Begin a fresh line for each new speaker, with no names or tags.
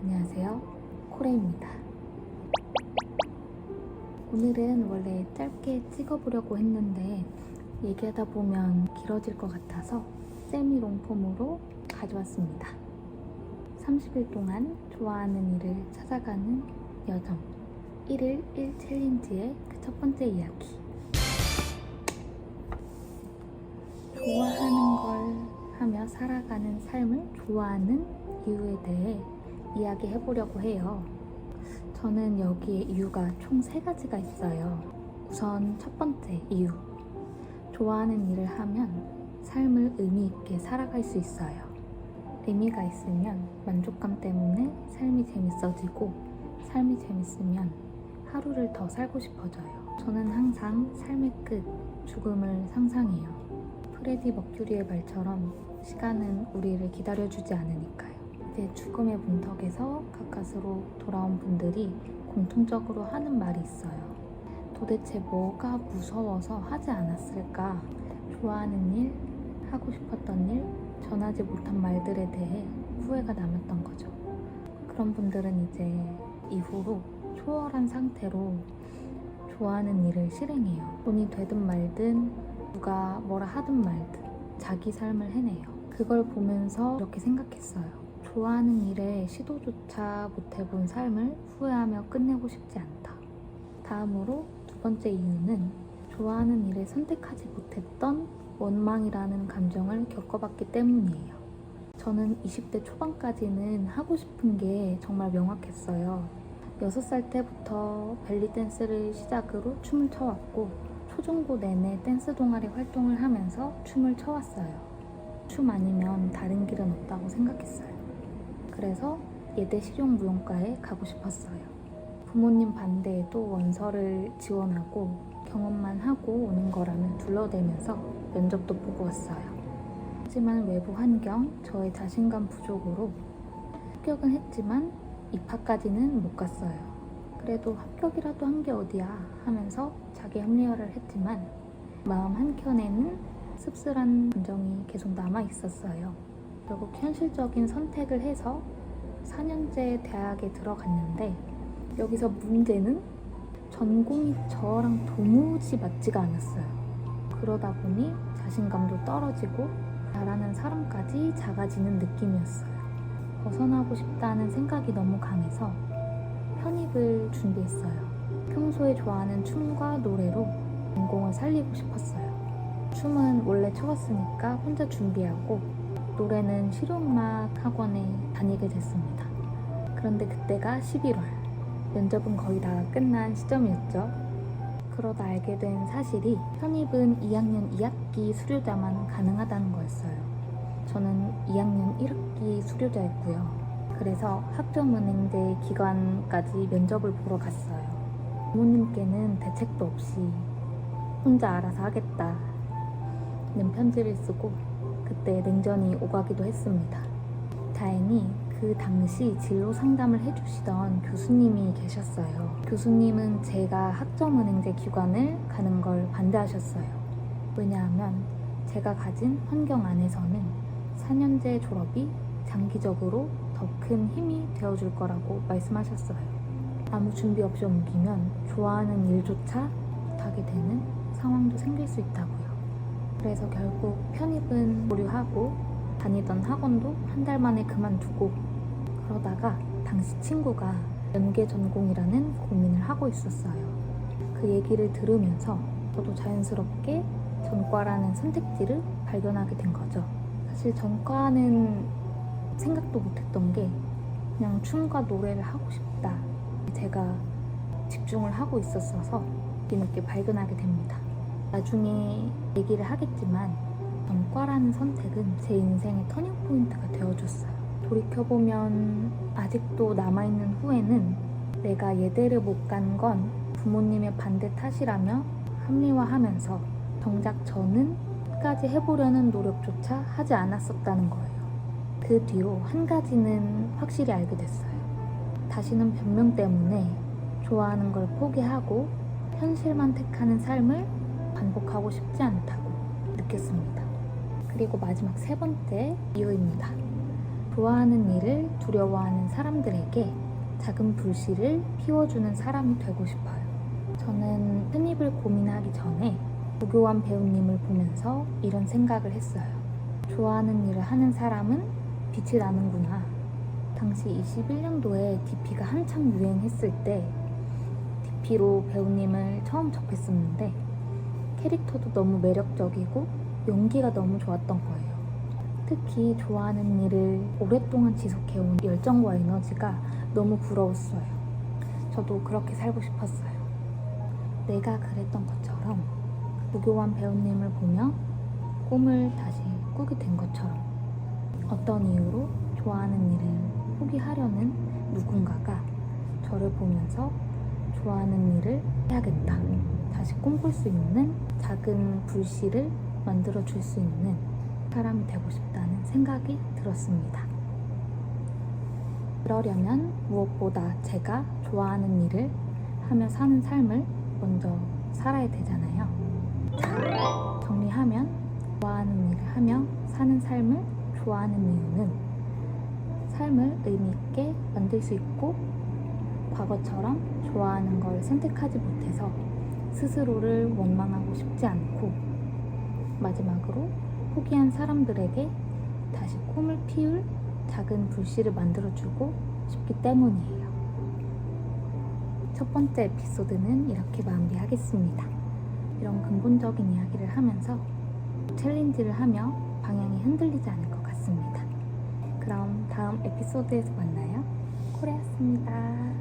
안녕하세요, 코레입니다. 오늘은 원래 짧게 찍어보려고 했는데 얘기하다 보면 길어질 것 같아서 세미 롱폼으로 가져왔습니다. 30일 동안 좋아하는 일을 찾아가는 여정 1일 1 챌린지의 그 첫 번째 이야기. 좋아하는 걸 하며 살아가는 삶을 좋아하는 이유에 대해 이야기해보려고 해요. 저는 여기에 이유가 총 3가지가 있어요. 우선 첫 번째 이유. 좋아하는 일을 하면 삶을 의미 있게 살아갈 수 있어요. 의미가 있으면 만족감 때문에 삶이 재밌어지고, 삶이 재밌으면 하루를 더 살고 싶어져요. 저는 항상 삶의 끝, 죽음을 상상해요. 프레디 머큐리의 말처럼 시간은 우리를 기다려주지 않으니까요. 이제 죽음의 문턱에서 가까스로 돌아온 분들이 공통적으로 하는 말이 있어요. 도대체 뭐가 무서워서 하지 않았을까? 좋아하는 일, 하고 싶었던 일, 전하지 못한 말들에 대해 후회가 남았던 거죠. 그런 분들은 이제 이후로 초월한 상태로 좋아하는 일을 실행해요. 돈이 되든 말든 누가 뭐라 하든 말든 자기 삶을 해내요. 그걸 보면서 이렇게 생각했어요. 좋아하는 일에 시도조차 못해본 삶을 후회하며 끝내고 싶지 않다. 다음으로 두 번째 이유는 좋아하는 일을 선택하지 못했던 원망이라는 감정을 겪어봤기 때문이에요. 저는 20대 초반까지는 하고 싶은 게 정말 명확했어요. 6살 때부터 벨리 댄스를 시작으로 춤을 춰왔고, 초중고 내내 댄스 동아리 활동을 하면서 춤을 춰왔어요. 춤 아니면 다른 길은 없다고 생각했어요. 그래서 예대 실용무용과에 가고 싶었어요. 부모님 반대에도 원서를 지원하고 경험만 하고 오는 거라면 둘러대면서 면접도 보고 왔어요. 하지만 외부 환경, 저의 자신감 부족으로 합격은 했지만 입학까지는 못 갔어요. 그래도 합격이라도 한 게 어디야 하면서 자기 합리화를 했지만 마음 한켠에는 씁쓸한 감정이 계속 남아 있었어요. 결국 현실적인 선택을 해서 4년제 대학에 들어갔는데, 여기서 문제는 전공이 저랑 도무지 맞지가 않았어요. 그러다 보니 자신감도 떨어지고 잘하는 사람까지 작아지는 느낌이었어요. 벗어나고 싶다는 생각이 너무 강해서 편입을 준비했어요. 평소에 좋아하는 춤과 노래로 전공을 살리고 싶었어요. 춤은 원래 춰왔으니까 혼자 준비하고, 노래는 실용음악 학원에 다니게 됐습니다. 그런데 그때가 11월, 면접은 거의 다 끝난 시점이었죠. 그러다 알게 된 사실이 편입은 2학년 2학기 수료자만 가능하다는 거였어요. 저는 2학년 1학기 수료자였고요. 그래서 학점은행제 기관까지 면접을 보러 갔어요. 부모님께는 대책도 없이 혼자 알아서 하겠다는 편지를 쓰고 그때 냉전이 오가기도 했습니다. 다행히 그 당시 진로 상담을 해주시던 교수님이 계셨어요. 교수님은 제가 학점은행제 기관을 가는 걸 반대하셨어요. 왜냐하면 제가 가진 환경 안에서는 4년제 졸업이 장기적으로 더 큰 힘이 되어줄 거라고 말씀하셨어요. 아무 준비 없이 옮기면 좋아하는 일조차 못하게 되는 상황도 생길 수 있다고요. 그래서 결국 편입은 보류하고 다니던 학원도 한 달 만에 그만두고, 그러다가 당시 친구가 연계 전공이라는 고민을 하고 있었어요. 그 얘기를 들으면서 저도 자연스럽게 전과라는 선택지를 발견하게 된 거죠. 사실 전과는 생각도 못했던 게 그냥 춤과 노래를 하고 싶다, 제가 집중을 하고 있었어서 뒤늦게 발견하게 됩니다. 나중에 얘기를 하겠지만 전과라는 선택은 제 인생의 터닝포인트가 되어줬어요. 돌이켜보면 아직도 남아있는 후회는 내가 예대를 못 간 건 부모님의 반대 탓이라며 합리화하면서 정작 저는 끝까지 해보려는 노력조차 하지 않았었다는 거예요. 그 뒤로 한 가지는 확실히 알게 됐어요. 다시는 변명 때문에 좋아하는 걸 포기하고 현실만 택하는 삶을 반복하고 싶지 않다고 느꼈습니다. 그리고 마지막 3번째 이유입니다. 좋아하는 일을 두려워하는 사람들에게 작은 불씨를 피워주는 사람이 되고 싶어요. 저는 편입을 고민하기 전에 조교환 배우님을 보면서 이런 생각을 했어요. 좋아하는 일을 하는 사람은 빛이 나는구나. 당시 21년도에 DP가 한창 유행했을 때 DP로 배우님을 처음 접했었는데 캐릭터도 너무 매력적이고 연기가 너무 좋았던 거예요. 특히 좋아하는 일을 오랫동안 지속해온 열정과 에너지가 너무 부러웠어요. 저도 그렇게 살고 싶었어요. 내가 그랬던 것처럼 조교환 배우님을 보며 꿈을 다시 꾸게 된 것처럼 어떤 이유로 좋아하는 일을 포기하려는 누군가가 저를 보면서 좋아하는 일을 해야겠다. 다시 꿈꿀 수 있는 작은 불씨를 만들어줄 수 있는 사람이 되고 싶다는 생각이 들었습니다. 그러려면 무엇보다 제가 좋아하는 일을 하며 사는 삶을 먼저 살아야 되잖아요. 자, 정리하면 좋아하는 일을 하며 사는 삶을 좋아하는 이유는 삶을 의미 있게 만들 수 있고 과거처럼 좋아하는 걸 선택하지 못해서 스스로를 원망하고 싶지 않고 마지막으로 포기한 사람들에게 다시 꿈을 피울 작은 불씨를 만들어주고 싶기 때문이에요. 첫 번째 에피소드는 이렇게 마무리하겠습니다. 이런 근본적인 이야기를 하면서 챌린지를 하며 방향이 흔들리지 않을 것 같습니다. 그럼 다음 에피소드에서 만나요. 코레였습니다.